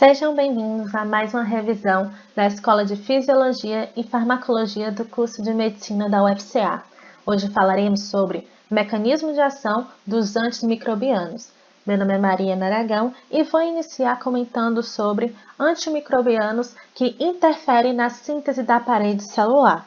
Sejam bem-vindos a mais uma revisão da Escola de Fisiologia e Farmacologia do curso de Medicina da UFCA. Hoje falaremos sobre mecanismo de ação dos antimicrobianos. Meu nome é Mariana Aragão e vou iniciar comentando sobre antimicrobianos que interferem na síntese da parede celular.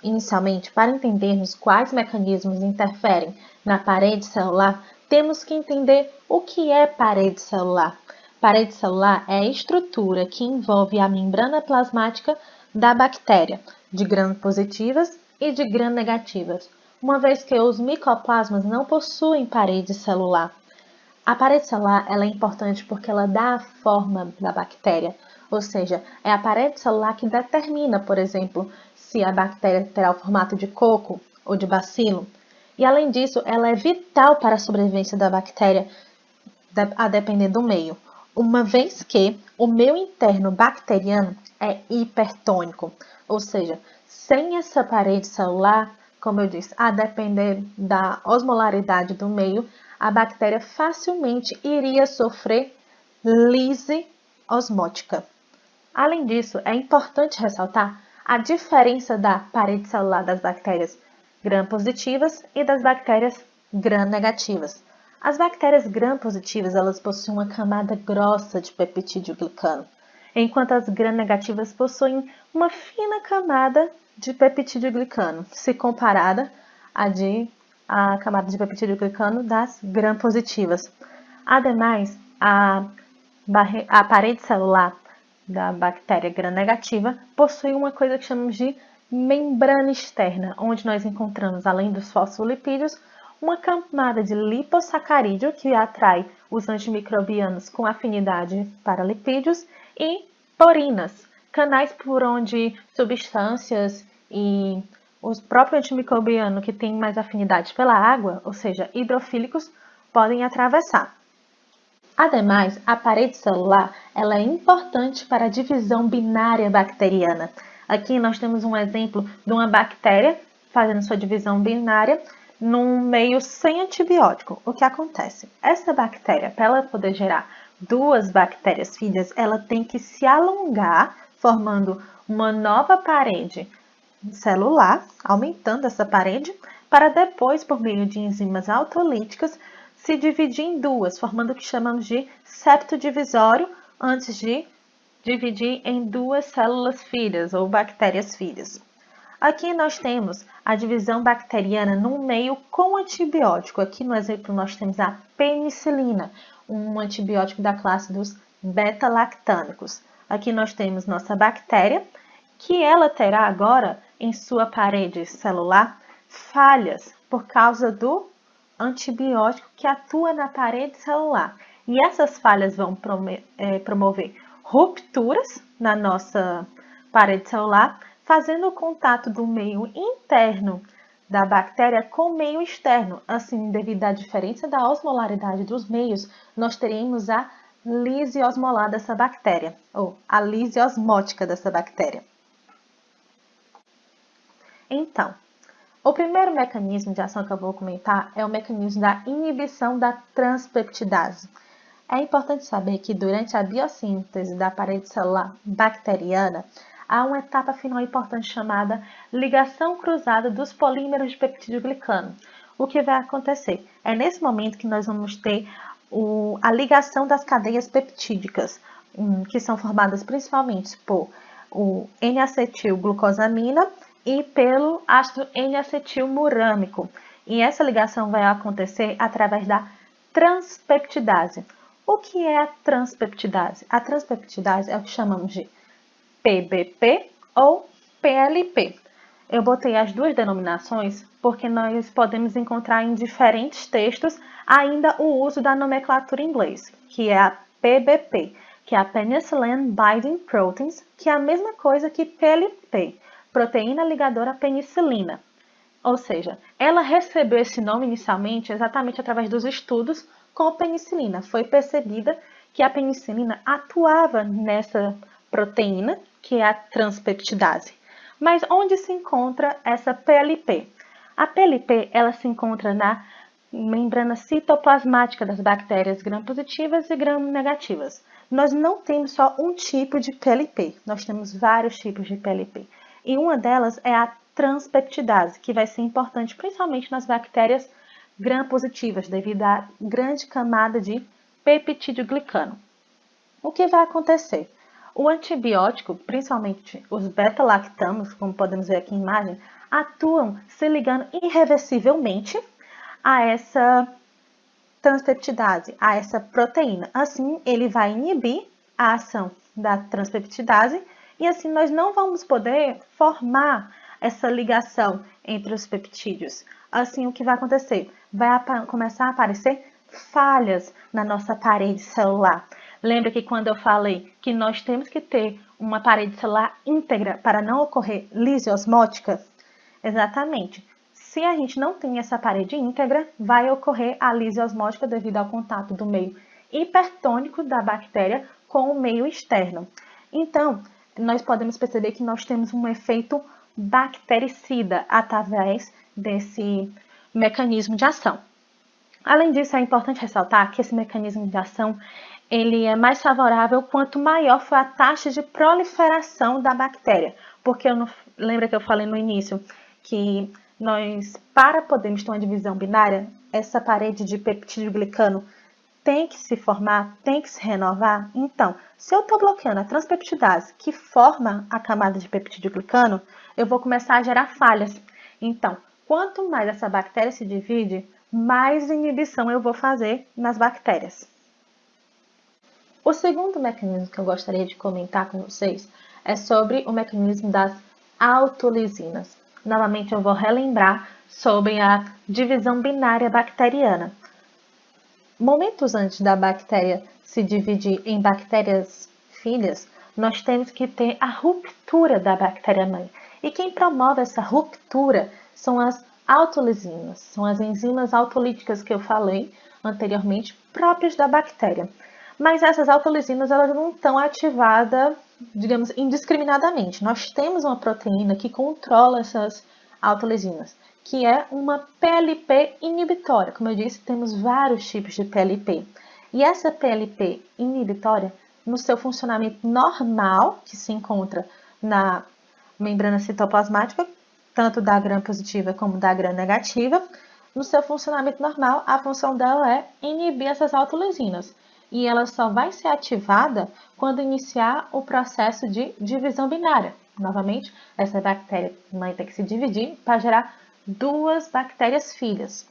Inicialmente, para entendermos quais mecanismos interferem na parede celular, temos que entender o que é parede celular. Parede celular é a estrutura que envolve a membrana plasmática da bactéria, de gram-positivas e de gram-negativas, uma vez que os micoplasmas não possuem parede celular. A parede celular ela é importante porque ela dá a forma da bactéria, ou seja, é a parede celular que determina, por exemplo, se a bactéria terá o formato de coco ou de bacilo. E além disso, ela é vital para a sobrevivência da bactéria, a depender do meio, uma vez que o meio interno bacteriano é hipertônico, ou seja, sem essa parede celular, como eu disse, a depender da osmolaridade do meio, a bactéria facilmente iria sofrer lise osmótica. Além disso, é importante ressaltar a diferença da parede celular das bactérias gram-positivas e das bactérias gram-negativas. As bactérias gram-positivas elas possuem uma camada grossa de peptídeo glicano, enquanto as gram-negativas possuem uma fina camada de peptídeo glicano, se comparada à camada de peptídeo glicano das gram-positivas. Ademais, a parede celular da bactéria gram-negativa possui uma coisa que chamamos de membrana externa, onde nós encontramos, além dos fosfolipídios, uma camada de lipossacarídeo que atrai os antimicrobianos com afinidade para lipídios e porinas, canais por onde substâncias e o próprio antimicrobiano que tem mais afinidade pela água, ou seja, hidrofílicos, podem atravessar. Ademais, a parede celular ela é importante para a divisão binária bacteriana. Aqui nós temos um exemplo de uma bactéria fazendo sua divisão binária num meio sem antibiótico. O que acontece? Essa bactéria, para ela poder gerar duas bactérias filhas, ela tem que se alongar, formando uma nova parede celular, aumentando essa parede, para depois, por meio de enzimas autolíticas, se dividir em duas, formando o que chamamos de septo divisório, antes de dividir em duas células filhas ou bactérias filhas. Aqui nós temos a divisão bacteriana num meio com antibiótico. Aqui no exemplo nós temos a penicilina, um antibiótico da classe dos beta-lactâmicos. Aqui nós temos nossa bactéria, que ela terá agora em sua parede celular falhas por causa do antibiótico que atua na parede celular. E essas falhas vão promover rupturas na nossa parede celular, fazendo o contato do meio interno da bactéria com o meio externo. Assim, devido à diferença da osmolaridade dos meios, nós teríamos a lise osmolar dessa bactéria, ou a lise osmótica dessa bactéria. Então, o primeiro mecanismo de ação que eu vou comentar é o mecanismo da inibição da transpeptidase. É importante saber que durante a biossíntese da parede celular bacteriana, há uma etapa final importante chamada ligação cruzada dos polímeros de peptídeo glicano. O que vai acontecer? É nesse momento que nós vamos ter a ligação das cadeias peptídicas, que são formadas principalmente por o N-acetilglucosamina e pelo ácido N-acetilmurâmico. E essa ligação vai acontecer através da transpeptidase. O que é a transpeptidase? A transpeptidase é o que chamamos de PBP ou PLP. Eu botei as duas denominações porque nós podemos encontrar em diferentes textos ainda o uso da nomenclatura em inglês, que é a PBP, que é a Penicillin Binding Proteins, que é a mesma coisa que PLP, proteína ligadora à penicilina. Ou seja, ela recebeu esse nome inicialmente exatamente através dos estudos com a penicilina. Foi percebida que a penicilina atuava nessa proteína, que é a transpeptidase. Mas onde se encontra essa PLP? A PLP ela se encontra na membrana citoplasmática das bactérias gram-positivas e gram-negativas. nós não temos só um tipo de PLP, nós temos vários tipos de PLP. E uma delas é a transpeptidase, que vai ser importante principalmente nas bactérias gram-positivas, devido à grande camada de peptidoglicano. O que vai acontecer? O antibiótico, principalmente os beta-lactamos, como podemos ver aqui em imagem, atuam se ligando irreversivelmente a essa transpeptidase, a essa proteína. Assim, ele vai inibir a ação da transpeptidase e assim nós não vamos poder formar essa ligação entre os peptídeos. Assim, o que vai acontecer? Vai começar a aparecer falhas na nossa parede celular. Lembra que quando eu falei que nós temos que ter uma parede celular íntegra para não ocorrer lise osmótica? Exatamente. Se a gente não tem essa parede íntegra, vai ocorrer a lise osmótica devido ao contato do meio hipertônico da bactéria com o meio externo. Então, nós podemos perceber que nós temos um efeito bactericida através desse mecanismo de ação. Além disso, é importante ressaltar que esse mecanismo de ação ele é mais favorável quanto maior for a taxa de proliferação da bactéria, porque lembra que eu falei no início que nós, para podermos ter uma divisão binária, essa parede de peptidoglicano tem que se formar, tem que se renovar. Então, se eu estou bloqueando a transpeptidase, que forma a camada de peptidoglicano, eu vou começar a gerar falhas. Então, quanto mais essa bactéria se divide, mais inibição eu vou fazer nas bactérias. O segundo mecanismo que eu gostaria de comentar com vocês é sobre o mecanismo das autolisinas. Novamente, eu vou relembrar sobre a divisão binária bacteriana. Momentos antes da bactéria se dividir em bactérias filhas, nós temos que ter a ruptura da bactéria-mãe. E quem promove essa ruptura são as autolisinas, são as enzimas autolíticas que eu falei anteriormente, próprias da bactéria. Mas essas autolisinas elas não estão ativadas, digamos, indiscriminadamente. Nós temos uma proteína que controla essas autolisinas, que é uma PLP inibitória. Como eu disse, temos vários tipos de PLP. E essa PLP inibitória, no seu funcionamento normal, que se encontra na membrana citoplasmática, tanto da gram-positiva como da gram-negativa, no seu funcionamento normal, a função dela é inibir essas autolisinas. E ela só vai ser ativada quando iniciar o processo de divisão binária. Novamente, essa bactéria mãe tem que se dividir para gerar duas bactérias filhas.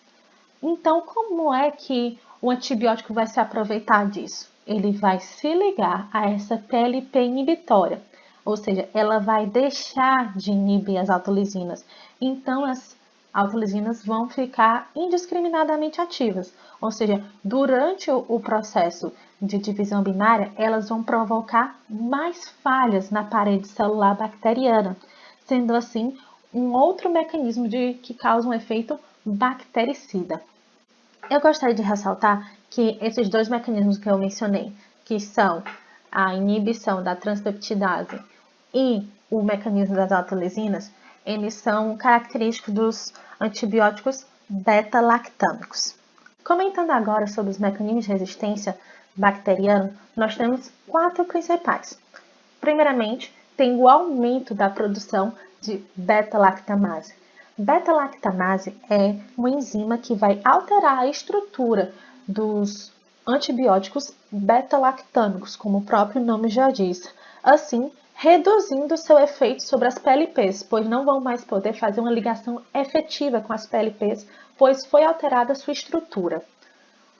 Então, como é que o antibiótico vai se aproveitar disso? Ele vai se ligar a essa PLP inibitória, ou seja, ela vai deixar de inibir as autolisinas. Então, as autolisinas vão ficar indiscriminadamente ativas, ou seja, durante o processo de divisão binária, elas vão provocar mais falhas na parede celular bacteriana, sendo assim um outro mecanismo que causa um efeito bactericida. Eu gostaria de ressaltar que esses dois mecanismos que eu mencionei, que são a inibição da transpeptidase e o mecanismo das autolisinas, eles são característicos dos antibióticos beta-lactâmicos. Comentando agora sobre os mecanismos de resistência bacteriana, nós temos 4 principais. Primeiramente, tem o aumento da produção de beta-lactamase. Beta-lactamase é uma enzima que vai alterar a estrutura dos antibióticos beta-lactâmicos, como o próprio nome já diz. Assim, reduzindo seu efeito sobre as PLPs, pois não vão mais poder fazer uma ligação efetiva com as PLPs, pois foi alterada sua estrutura.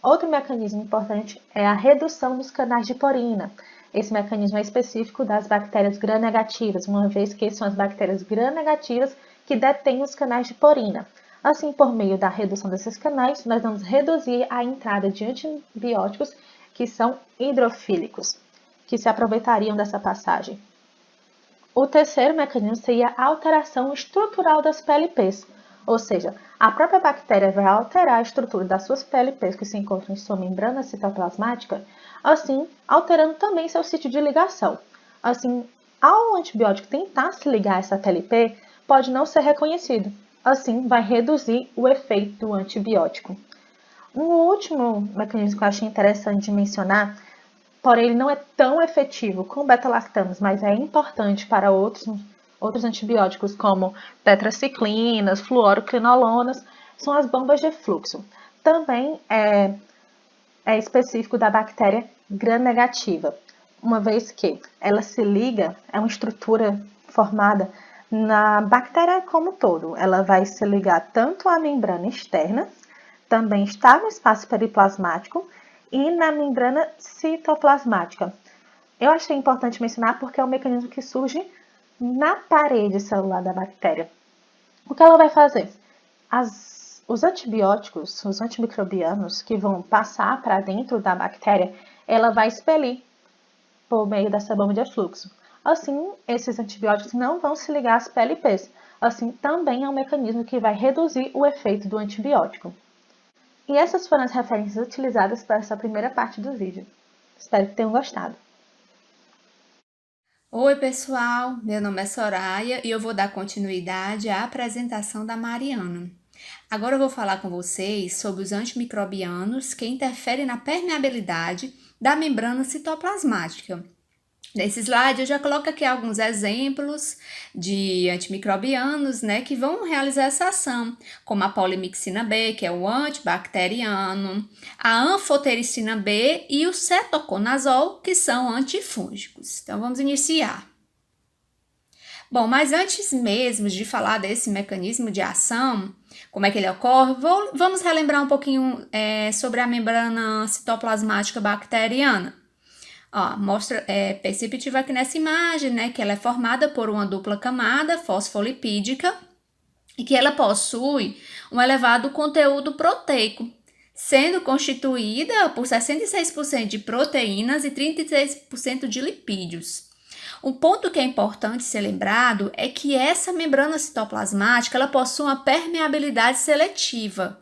Outro mecanismo importante é a redução dos canais de porina. Esse mecanismo é específico das bactérias gram-negativas, uma vez que são as bactérias gram-negativas que detêm os canais de porina. Assim, por meio da redução desses canais, nós vamos reduzir a entrada de antibióticos que são hidrofílicos, que se aproveitariam dessa passagem. O terceiro mecanismo seria a alteração estrutural das PLPs, ou seja, a própria bactéria vai alterar a estrutura das suas PLPs que se encontram em sua membrana citoplasmática, assim, alterando também seu sítio de ligação. Assim, ao antibiótico tentar se ligar a essa PLP, pode não ser reconhecido. Assim, vai reduzir o efeito do antibiótico. Um último mecanismo que eu achei interessante de mencionar porém ele não é tão efetivo com beta-lactamas, mas é importante para outros antibióticos como tetraciclinas, fluoroquinolonas, são as bombas de fluxo. Também é específico da bactéria gram-negativa, uma vez que ela se liga, é uma estrutura formada na bactéria como um todo. Ela vai se ligar tanto à membrana externa, também está no espaço periplasmático e na membrana citoplasmática. Eu achei importante mencionar porque é um mecanismo que surge na parede celular da bactéria. O que ela vai fazer? Os antibióticos, os antimicrobianos que vão passar para dentro da bactéria, ela vai expelir por meio dessa bomba de fluxo. Assim, esses antibióticos não vão se ligar às PLPs. Assim, também é um mecanismo que vai reduzir o efeito do antibiótico. E essas foram as referências utilizadas para essa primeira parte do vídeo. Espero que tenham gostado. Oi, pessoal! Meu nome é Soraya e eu vou dar continuidade à apresentação da Mariana. Agora eu vou falar com vocês sobre os antimicrobianos que interferem na permeabilidade da membrana citoplasmática. Nesse slide eu já coloco aqui alguns exemplos de antimicrobianos, que vão realizar essa ação, como a polimixina B, que é o antibacteriano, a anfotericina B e o cetoconazol, que são antifúngicos. Então vamos iniciar. Bom, mas antes mesmo de falar desse mecanismo de ação, como é que ele ocorre, vamos relembrar um pouquinho sobre a membrana citoplasmática bacteriana. Perceptível aqui nessa imagem, que ela é formada por uma dupla camada fosfolipídica e que ela possui um elevado conteúdo proteico, sendo constituída por 66% de proteínas e 36% de lipídios. Um ponto que é importante ser lembrado é que essa membrana citoplasmática ela possui uma permeabilidade seletiva.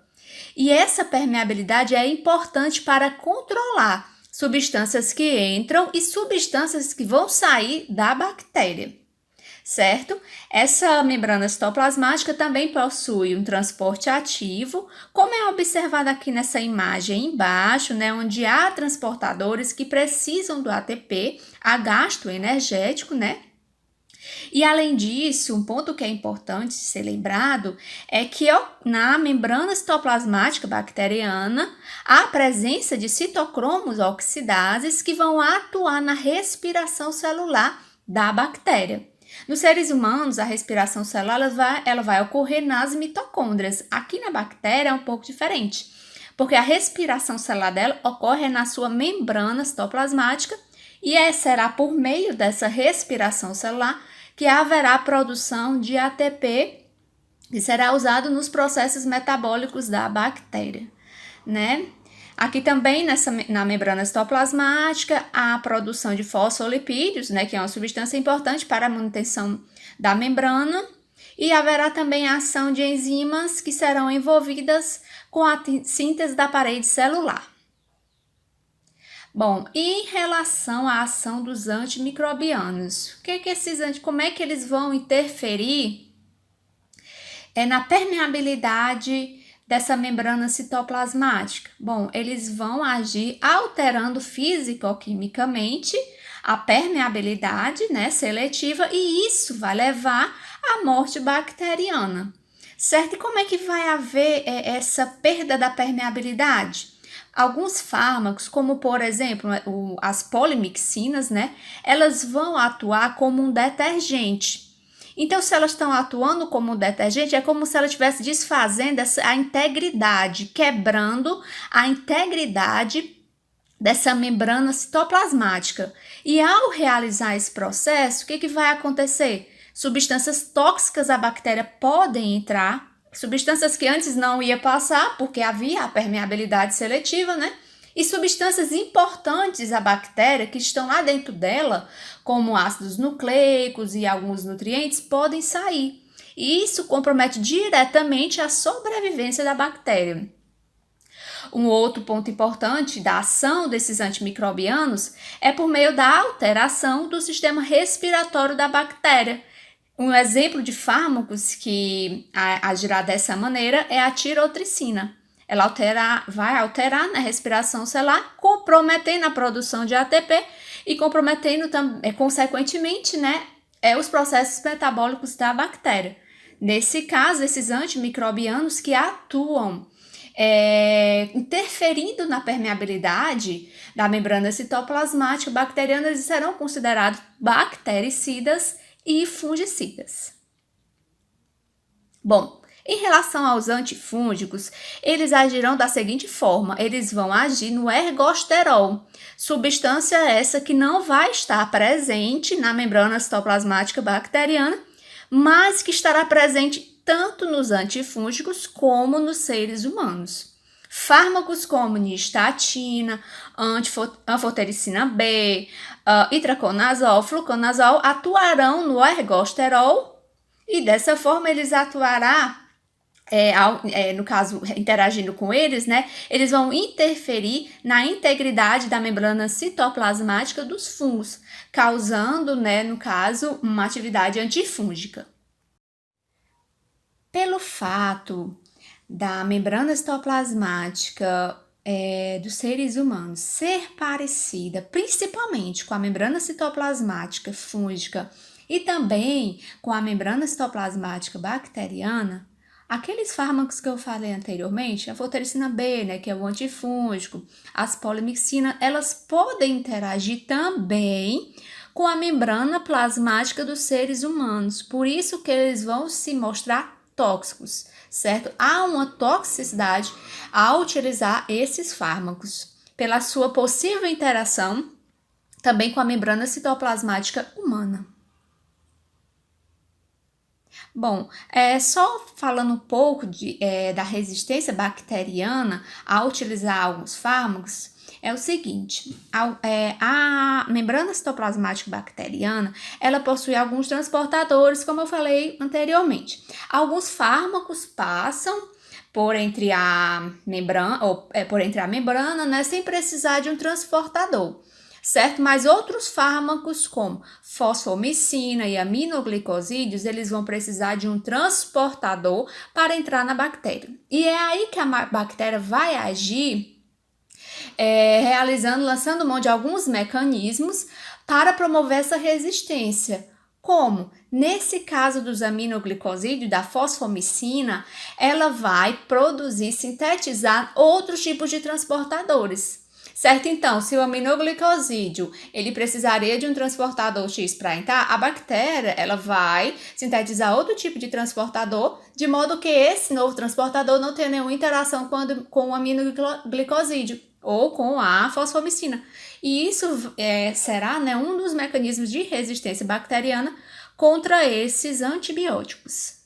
E essa permeabilidade é importante para controlar substâncias que entram e substâncias que vão sair da bactéria, certo? Essa membrana citoplasmática também possui um transporte ativo, como é observado aqui nessa imagem embaixo, onde há transportadores que precisam do ATP, a gastroenergético, E além disso, um ponto que é importante ser lembrado é que na membrana citoplasmática bacteriana há a presença de citocromos oxidases que vão atuar na respiração celular da bactéria. Nos seres humanos, a respiração celular ela vai ocorrer nas mitocôndrias. Aqui na bactéria é um pouco diferente, porque a respiração celular dela ocorre na sua membrana citoplasmática e será por meio dessa respiração celular que haverá produção de ATP, que será usado nos processos metabólicos da bactéria, Aqui também na membrana citoplasmática há a produção de fosfolipídios, que é uma substância importante para a manutenção da membrana, e haverá também a ação de enzimas que serão envolvidas com a síntese da parede celular. Bom, e em relação à ação dos antimicrobianos, como é que eles vão interferir na permeabilidade dessa membrana citoplasmática? Bom, eles vão agir alterando físico-quimicamente a permeabilidade, seletiva, e isso vai levar à morte bacteriana, certo? E como é que vai haver essa perda da permeabilidade? Alguns fármacos, como por exemplo as polimixinas, elas vão atuar como um detergente. Então, se elas estão atuando como um detergente, é como se ela estivesse desfazendo a integridade, quebrando a integridade dessa membrana citoplasmática. E ao realizar esse processo, o que vai acontecer? Substâncias tóxicas à bactéria podem entrar, substâncias que antes não ia passar, porque havia a permeabilidade seletiva, E substâncias importantes à bactéria que estão lá dentro dela, como ácidos nucleicos e alguns nutrientes, podem sair. E isso compromete diretamente a sobrevivência da bactéria. Um outro ponto importante da ação desses antimicrobianos é por meio da alteração do sistema respiratório da bactéria. Um exemplo de fármacos que agirá dessa maneira é a tirotricina. vai alterar na respiração celular, comprometendo a produção de ATP e comprometendo, consequentemente, né, os processos metabólicos da bactéria. Nesse caso, esses antimicrobianos que atuam interferindo na permeabilidade da membrana citoplasmática bacteriana, eles serão considerados bactericidas e fungicidas. Bom, em relação aos antifúngicos, eles agirão da seguinte forma: eles vão agir no ergosterol, substância essa que não vai estar presente na membrana citoplasmática bacteriana, mas que estará presente tanto nos antifúngicos como nos seres humanos. Fármacos como nistatina, anfotericina B, itraconazol, fluconazol atuarão no ergosterol e dessa forma eles atuarão, no caso, interagindo com eles, né, eles vão interferir na integridade da membrana citoplasmática dos fungos, causando, né, no caso, uma atividade antifúngica. Pelo fato da membrana citoplasmática dos seres humanos ser parecida principalmente com a membrana citoplasmática fúngica e também com a membrana citoplasmática bacteriana, aqueles fármacos que eu falei anteriormente, a anfotericina B, né, que é o antifúngico, as polimixina, elas podem interagir também com a membrana plasmática dos seres humanos. Por isso que eles vão se mostrar tóxicos, certo? Há uma toxicidade ao utilizar esses fármacos pela sua possível interação também com a membrana citoplasmática humana. Bom, só falando um pouco da resistência bacteriana ao utilizar alguns fármacos, é o seguinte: a membrana citoplasmática bacteriana, ela possui alguns transportadores, como eu falei anteriormente. Alguns fármacos passam por entre a membrana, né, sem precisar de um transportador, certo? Mas outros fármacos, como fosfomicina e aminoglicosídeos, eles vão precisar de um transportador para entrar na bactéria. E é aí que a bactéria vai agir, lançando mão de alguns mecanismos para promover essa resistência. Como? Nesse caso dos aminoglicosídeos, da fosfomicina, ela vai sintetizar outros tipos de transportadores. Certo? Então, se o aminoglicosídeo ele precisaria de um transportador X para entrar, a bactéria ela vai sintetizar outro tipo de transportador, de modo que esse novo transportador não tenha nenhuma interação com o aminoglicosídeo ou com a fosfomicina. E isso será, né, um dos mecanismos de resistência bacteriana contra esses antibióticos.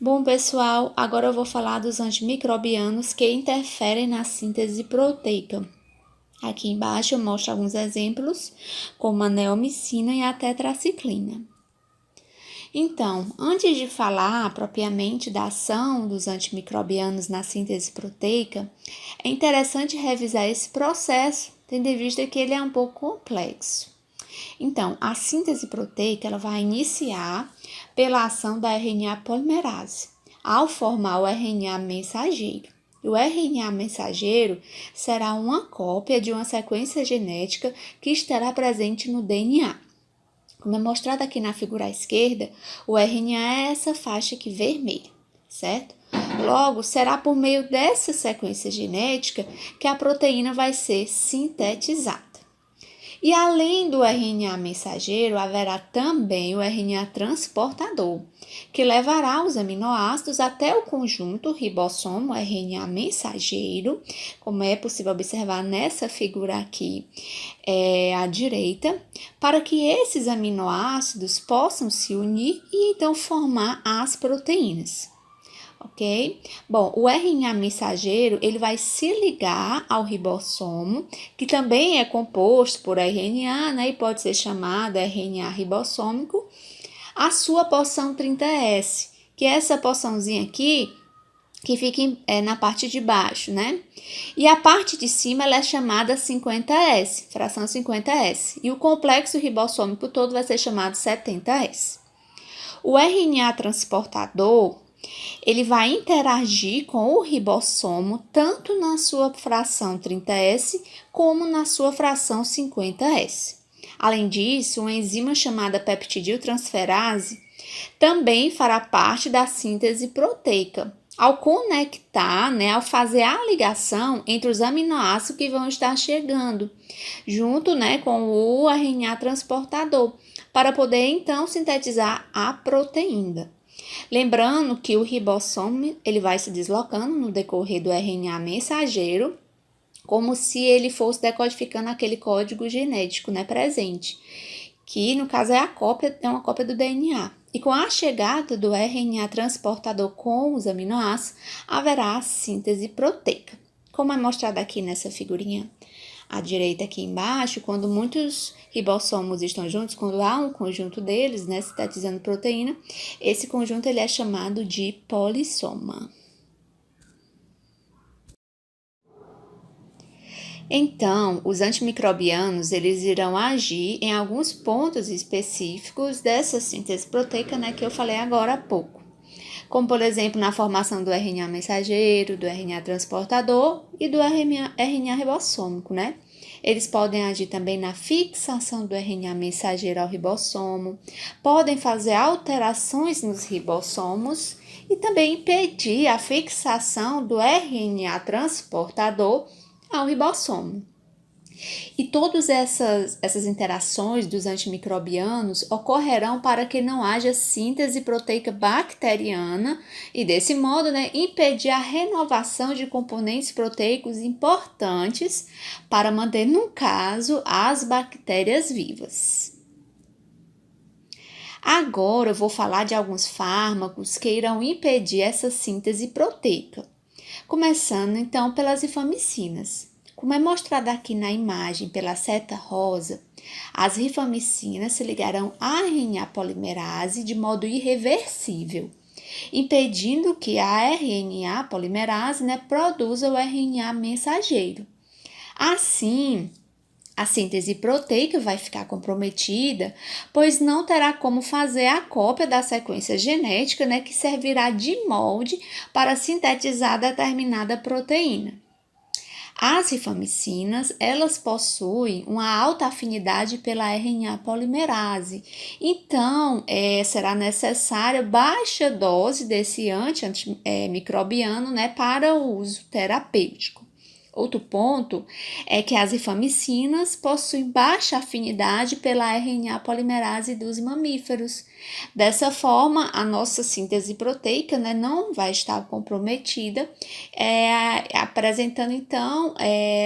Bom, pessoal, agora eu vou falar dos antimicrobianos que interferem na síntese proteica. Aqui embaixo eu mostro alguns exemplos, como a neomicina e a tetraciclina. Então, antes de falar propriamente da ação dos antimicrobianos na síntese proteica, é interessante revisar esse processo, tendo em vista que ele é um pouco complexo. Então, a síntese proteica ela vai iniciar pela ação da RNA polimerase, ao formar o RNA mensageiro. O RNA mensageiro será uma cópia de uma sequência genética que estará presente no DNA. Como é mostrado aqui na figura à esquerda, o RNA é essa faixa aqui vermelha, certo? Logo, será por meio dessa sequência genética que a proteína vai ser sintetizada. E além do RNA mensageiro, haverá também o RNA transportador, que levará os aminoácidos até o conjunto ribossomo RNA mensageiro, como é possível observar nessa figura aqui à direita, para que esses aminoácidos possam se unir e então formar as proteínas. Ok? Bom, o RNA mensageiro, ele vai se ligar ao ribossomo, que também é composto por RNA, né? E pode ser chamado RNA ribossômico, a sua porção 30S, que é essa porçãozinha aqui, que fica na parte de baixo, né? E a parte de cima, ela é chamada 50S, fração 50S. E o complexo ribossômico todo vai ser chamado 70S. O RNA transportador, ele vai interagir com o ribossomo tanto na sua fração 30S como na sua fração 50S. Além disso, uma enzima chamada peptidiltransferase também fará parte da síntese proteica, ao conectar, ao fazer a ligação entre os aminoácidos que vão estar chegando, junto, com o RNA transportador, para poder então sintetizar a proteína. Lembrando que o ribossomo ele vai se deslocando no decorrer do RNA mensageiro, como se ele fosse decodificando aquele código genético, presente, que no caso é uma cópia do DNA. E com a chegada do RNA transportador com os aminoácidos, haverá a síntese proteica, como é mostrado aqui nessa figurinha à direita aqui embaixo. Quando muitos ribossomos estão juntos, quando há um conjunto deles, sintetizando proteína, esse conjunto ele é chamado de polissoma. Então, os antimicrobianos, eles irão agir em alguns pontos específicos dessa síntese proteica, que eu falei agora há pouco. Como, por exemplo, na formação do RNA mensageiro, do RNA transportador e do RNA ribossômico, Eles podem agir também na fixação do RNA mensageiro ao ribossomo, podem fazer alterações nos ribossomos e também impedir a fixação do RNA transportador ao ribossomo. E todas essas interações dos antimicrobianos ocorrerão para que não haja síntese proteica bacteriana e, desse modo, impedir a renovação de componentes proteicos importantes para manter, no caso, as bactérias vivas. Agora eu vou falar de alguns fármacos que irão impedir essa síntese proteica. Começando, então, pelas rifamicinas. Como é mostrado aqui na imagem pela seta rosa, as rifamicinas se ligarão à RNA polimerase de modo irreversível, impedindo que a RNA polimerase produza o RNA mensageiro. Assim, a síntese proteica vai ficar comprometida, pois não terá como fazer a cópia da sequência genética, que servirá de molde para sintetizar determinada proteína. As rifamicinas, elas possuem uma alta afinidade pela RNA polimerase, então será necessária baixa dose desse antimicrobiano para o uso terapêutico. Outro ponto é que as rifamicinas possuem baixa afinidade pela RNA polimerase dos mamíferos. Dessa forma, a nossa síntese proteica não vai estar comprometida, apresentando então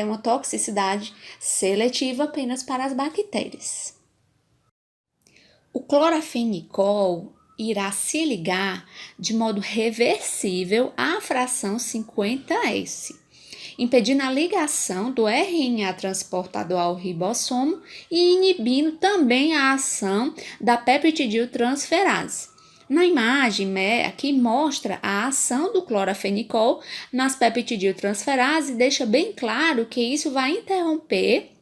uma toxicidade seletiva apenas para as bactérias. O clorafenicol irá se ligar de modo reversível à fração 50S, impedindo a ligação do RNA transportador ao ribossomo e inibindo também a ação da peptidiltransferase. Na imagem, aqui mostra a ação do clorafenicol nas peptidiltransferase e deixa bem claro que isso vai interromper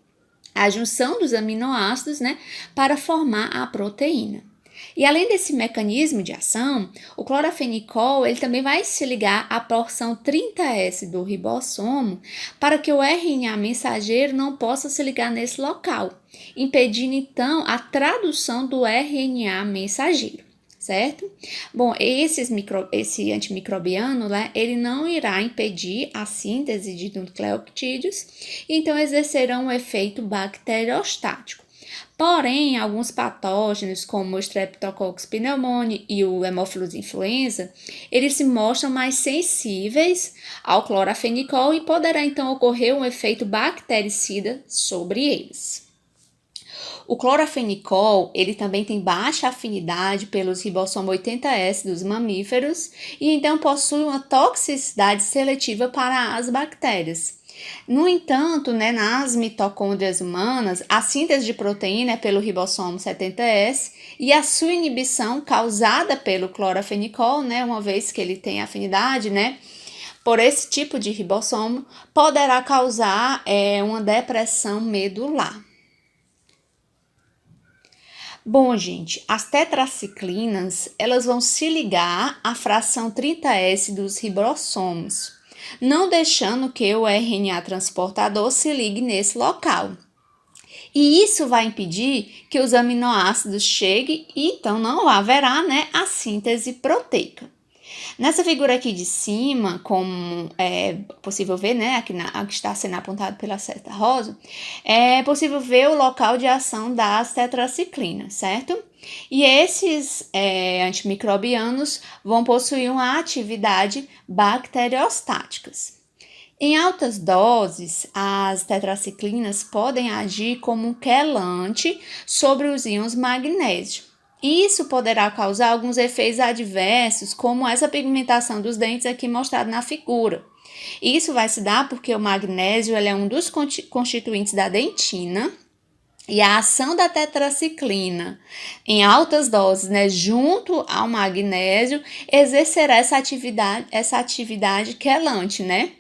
a junção dos aminoácidos, para formar a proteína. E além desse mecanismo de ação, o clorafenicol ele também vai se ligar à porção 30S do ribossomo para que o RNA mensageiro não possa se ligar nesse local, impedindo então a tradução do RNA mensageiro, certo? Bom, esse antimicrobiano, ele não irá impedir a síntese de nucleotídeos, então exercerão um efeito bacteriostático. Porém, alguns patógenos, como o Streptococcus pneumoniae e o Haemophilus influenza, eles se mostram mais sensíveis ao clorafenicol e poderá então ocorrer um efeito bactericida sobre eles. O clorafenicol, ele também tem baixa afinidade pelos ribossomo 80S dos mamíferos e então possui uma toxicidade seletiva para as bactérias. No entanto, nas mitocôndrias humanas, a síntese de proteína é pelo ribossomo 70S e a sua inibição causada pelo clorafenicol, uma vez que ele tem afinidade, por esse tipo de ribossomo, poderá causar uma depressão medular. Bom, gente, as tetraciclinas, elas vão se ligar à fração 30S dos ribossomos, não deixando que o RNA transportador se ligue nesse local. E isso vai impedir que os aminoácidos cheguem e então não haverá, né, a síntese proteica. Nessa figura aqui de cima, como é possível ver, né, aqui está sendo apontado pela seta rosa, é possível ver o local de ação das tetraciclinas, certo? E esses antimicrobianos vão possuir uma atividade bacteriostáticas. Em altas doses, as tetraciclinas podem agir como um quelante sobre os íons magnésio. Isso poderá causar alguns efeitos adversos, como essa pigmentação dos dentes aqui mostrada na figura. Isso vai se dar porque o magnésio ele é um dos constituintes da dentina, e a ação da tetraciclina em altas doses, né, junto ao magnésio, exercerá essa atividade quelante, né?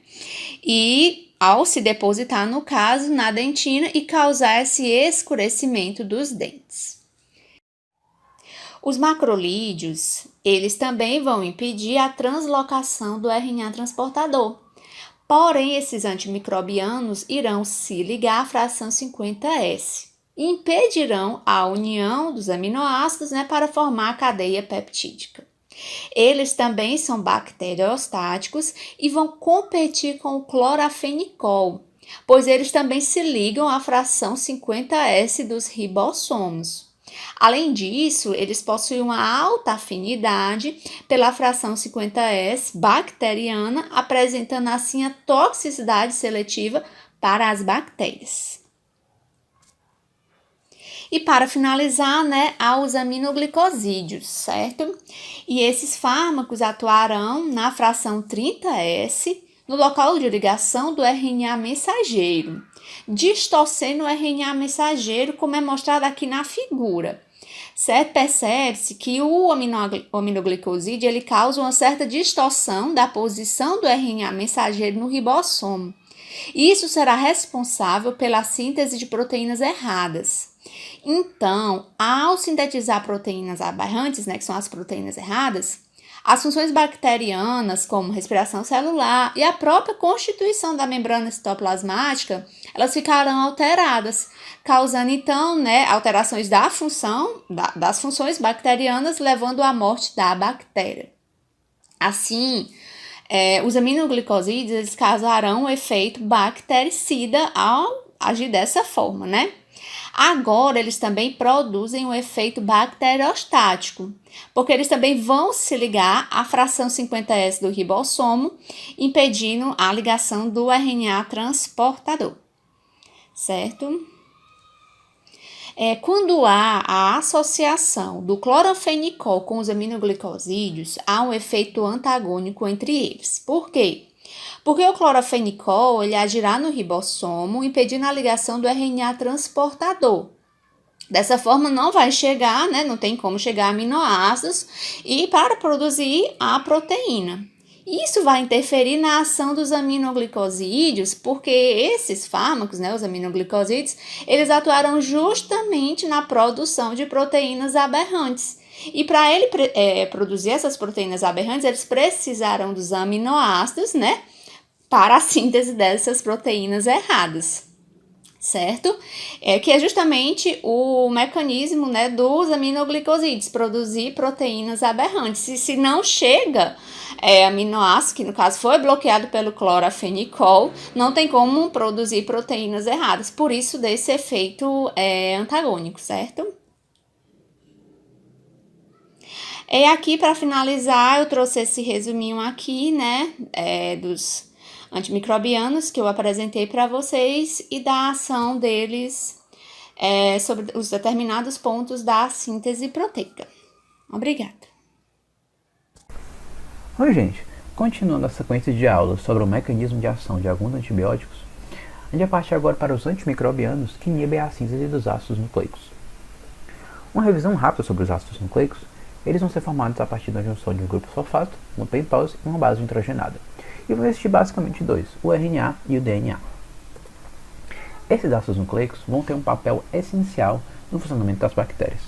E ao se depositar, no caso, na dentina e causar esse escurecimento dos dentes. Os macrolídeos, eles também vão impedir a translocação do RNA transportador. Porém, esses antimicrobianos irão se ligar à fração 50S e impedirão a união dos aminoácidos, né, para formar a cadeia peptídica. Eles também são bacteriostáticos e vão competir com o clorafenicol, pois eles também se ligam à fração 50S dos ribossomos. Além disso, eles possuem uma alta afinidade pela fração 50S bacteriana, apresentando assim a toxicidade seletiva para as bactérias. E para finalizar, né, há os aminoglicosídeos, certo? E esses fármacos atuarão na fração 30S, no local de ligação do RNA mensageiro, distorcendo o RNA mensageiro, como é mostrado aqui na figura. Certo? Percebe-se que o aminoglicosídeo ele causa uma certa distorção da posição do RNA mensageiro no ribossomo. Isso será responsável pela síntese de proteínas erradas. Então, ao sintetizar proteínas aberrantes, né, que são as proteínas erradas, as funções bacterianas, como respiração celular e a própria constituição da membrana citoplasmática, elas ficarão alteradas, causando então, né, alterações da função, das funções bacterianas, levando à morte da bactéria. Assim, os aminoglicosídeos eles causarão o efeito bactericida ao agir dessa forma, né? Agora, eles também produzem o efeito bacteriostático, porque eles também vão se ligar à fração 50S do ribossomo, impedindo a ligação do RNA transportador, certo? Quando há a associação do clorofenicol com os aminoglicosídeos, há um efeito antagônico entre eles. Por quê? Porque o clorofenicol ele agirá no ribossomo, impedindo a ligação do RNA transportador. Dessa forma, não vai chegar, né, não tem como chegar a aminoácidos e para produzir a proteína. Isso vai interferir na ação dos aminoglicosídeos, porque esses fármacos, né, os aminoglicosídeos, eles atuarão justamente na produção de proteínas aberrantes. E para ele produzir essas proteínas aberrantes, eles precisarão dos aminoácidos, né, para a síntese dessas proteínas erradas, certo? Que é justamente o mecanismo, né, dos aminoglicosídeos, produzir proteínas aberrantes. E se não chega aminoácido, que no caso foi bloqueado pelo clorofenicol, não tem como produzir proteínas erradas. Por isso, desse efeito antagônico, certo? Aqui, para finalizar, eu trouxe esse resuminho aqui, né, dos antimicrobianos que eu apresentei para vocês e da ação deles sobre os determinados pontos da síntese proteica. Obrigada. Oi, gente. Continuando a sequência de aulas sobre o mecanismo de ação de alguns antibióticos, a gente vai partir agora para os antimicrobianos que inibem a síntese dos ácidos nucleicos. Uma revisão rápida sobre os ácidos nucleicos. Eles vão ser formados a partir da junção de um grupo sulfato, uma pentose e uma base nitrogenada. E vão existir basicamente dois, o RNA e o DNA. Esses ácidos nucleicos vão ter um papel essencial no funcionamento das bactérias.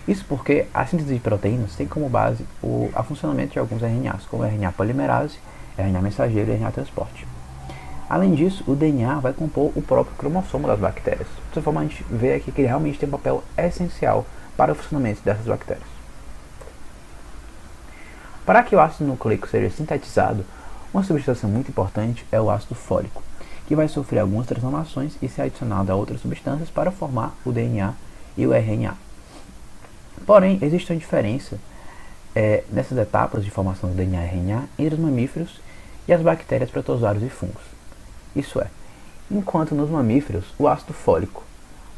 Isso porque a síntese de proteínas tem como base o funcionamento de alguns RNAs, como RNA polimerase, RNA mensageiro e RNA transporte. Além disso, o DNA vai compor o próprio cromossomo das bactérias. Dessa forma, a gente vê aqui que ele realmente tem um papel essencial para o funcionamento dessas bactérias. Para que o ácido nucleico seja sintetizado, uma substância muito importante é o ácido fólico, que vai sofrer algumas transformações e ser adicionado a outras substâncias para formar o DNA e o RNA. Porém, existe uma diferença nessas etapas de formação do DNA e RNA entre os mamíferos e as bactérias, protozoários e fungos. Isso é, enquanto nos mamíferos o ácido fólico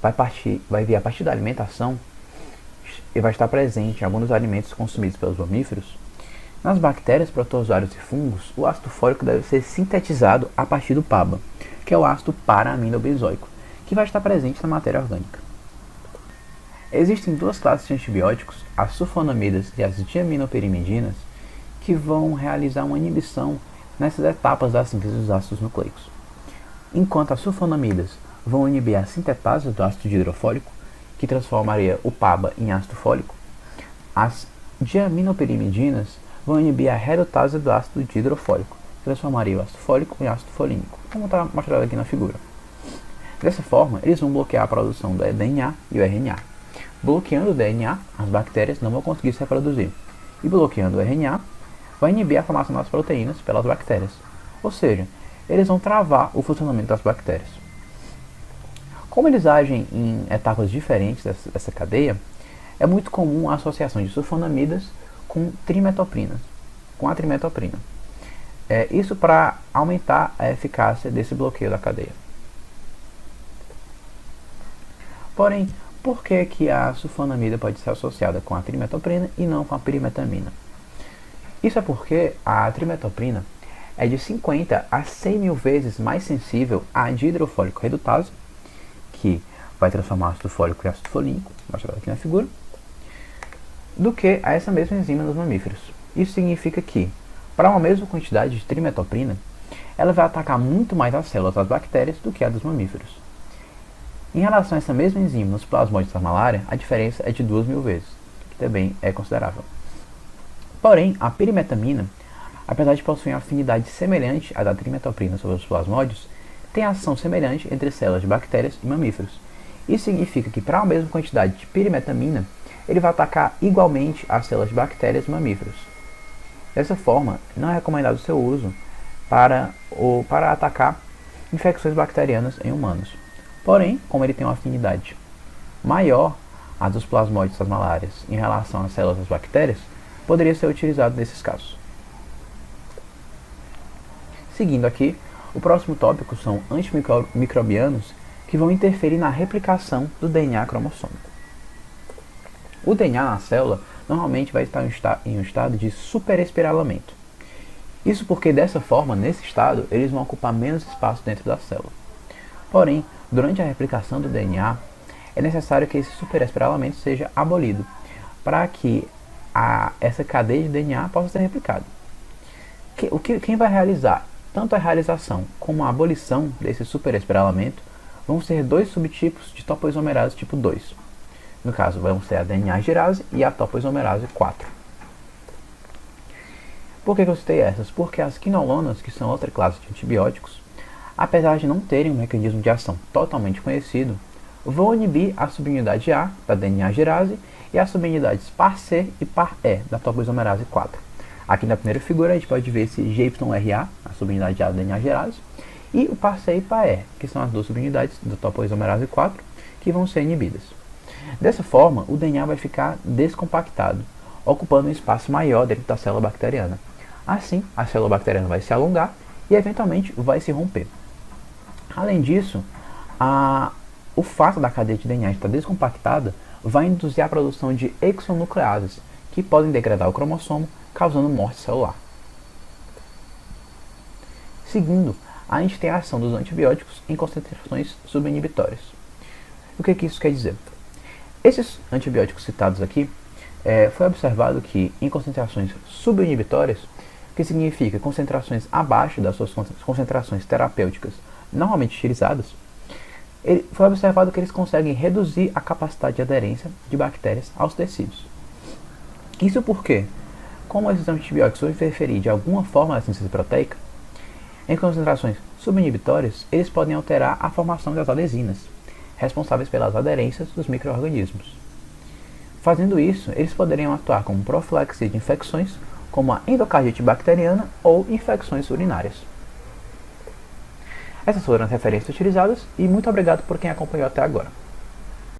vai vir a partir da alimentação e vai estar presente em alguns dos alimentos consumidos pelos mamíferos, nas bactérias, protozoários e fungos, o ácido fólico deve ser sintetizado a partir do PABA, que é o ácido para-aminobenzoico, que vai estar presente na matéria orgânica. Existem duas classes de antibióticos, as sulfonamidas e as diaminopirimidinas, que vão realizar uma inibição nessas etapas da síntese dos ácidos nucleicos. Enquanto as sulfonamidas vão inibir a sintetase do ácido hidrofólico, que transformaria o PABA em ácido fólico, as diaminopirimidinas vão inibir a redutase do ácido hidrofólico, que transformaria o ácido fólico em ácido folínico, como está mostrado aqui na figura. Dessa forma, eles vão bloquear a produção do DNA e o RNA. Bloqueando o DNA, as bactérias não vão conseguir se reproduzir. E bloqueando o RNA, vai inibir a formação das proteínas pelas bactérias. Ou seja, eles vão travar o funcionamento das bactérias. Como eles agem em etapas diferentes dessa cadeia, é muito comum a associação de sulfonamidas com a trimetoprina. Isso para aumentar a eficácia desse bloqueio da cadeia. Porém, por que a sulfonamida pode ser associada com a trimetoprina e não com a pirimetamina? Isso é porque a trimetoprina é de 50 a 100 mil vezes mais sensível à dihidrofólico redutase, que vai transformar ácido fólico em ácido folínico, mostrado aqui na figura, do que a essa mesma enzima nos mamíferos. Isso significa que, para uma mesma quantidade de trimetoprina, ela vai atacar muito mais as células das bactérias do que a dos mamíferos. Em relação a essa mesma enzima nos plasmódios da malária, a diferença é de 2.000 vezes, que também é considerável. Porém, a pirimetamina, apesar de possuir uma afinidade semelhante à da trimetoprina sobre os plasmódios, tem ação semelhante entre células de bactérias e mamíferos. Isso significa que, para a mesma quantidade de pirimetamina, ele vai atacar igualmente as células de bactérias e mamíferos. Dessa forma, não é recomendado o seu uso para atacar infecções bacterianas em humanos. Porém, como ele tem uma afinidade maior à dos plasmódios das malárias em relação às células das bactérias, poderia ser utilizado nesses casos. Seguindo aqui, o próximo tópico são antimicrobianos que vão interferir na replicação do DNA cromossômico. O DNA na célula normalmente vai estar em um estado de superespiralamento. Isso porque dessa forma, nesse estado, eles vão ocupar menos espaço dentro da célula. Porém, durante a replicação do DNA, é necessário que esse superespiralamento seja abolido, para que essa cadeia de DNA possa ser replicada. Quem vai realizar tanto a realização como a abolição desse superespiralamento vão ser dois subtipos de topoisomerase tipo 2. No caso, vão ser a DNA-girase e a topoisomerase 4. Por que eu citei essas? Porque as quinolonas, que são outra classe de antibióticos, apesar de não terem um mecanismo de ação totalmente conhecido, vão inibir a subunidade A da DNA-girase e as subunidades par C e par E da topoisomerase 4. Aqui na primeira figura a gente pode ver esse GYRA, a subunidade A da DNA-girase, e o par C e par E, que são as duas subunidades da topoisomerase 4, que vão ser inibidas. Dessa forma, o DNA vai ficar descompactado, ocupando um espaço maior dentro da célula bacteriana. Assim, a célula bacteriana vai se alongar e eventualmente vai se romper. Além disso, o fato da cadeia de DNA estar descompactada vai induzir a produção de exonucleases, que podem degradar o cromossomo, causando morte celular. Segundo, a gente tem a ação dos antibióticos em concentrações subinibitórias. O que isso quer dizer? Esses antibióticos citados aqui, foi observado que em concentrações subinibitórias, que significa concentrações abaixo das suas concentrações terapêuticas normalmente utilizadas, foi observado que eles conseguem reduzir a capacidade de aderência de bactérias aos tecidos. Isso porque, como esses antibióticos vão interferir de alguma forma na síntese proteica, em concentrações subinibitórias, eles podem alterar a formação das adesinas, responsáveis pelas aderências dos micro-organismos. Fazendo isso, eles poderiam atuar como profilaxia de infecções, como a endocardite bacteriana ou infecções urinárias. Essas foram as referências utilizadas e muito obrigado por quem acompanhou até agora.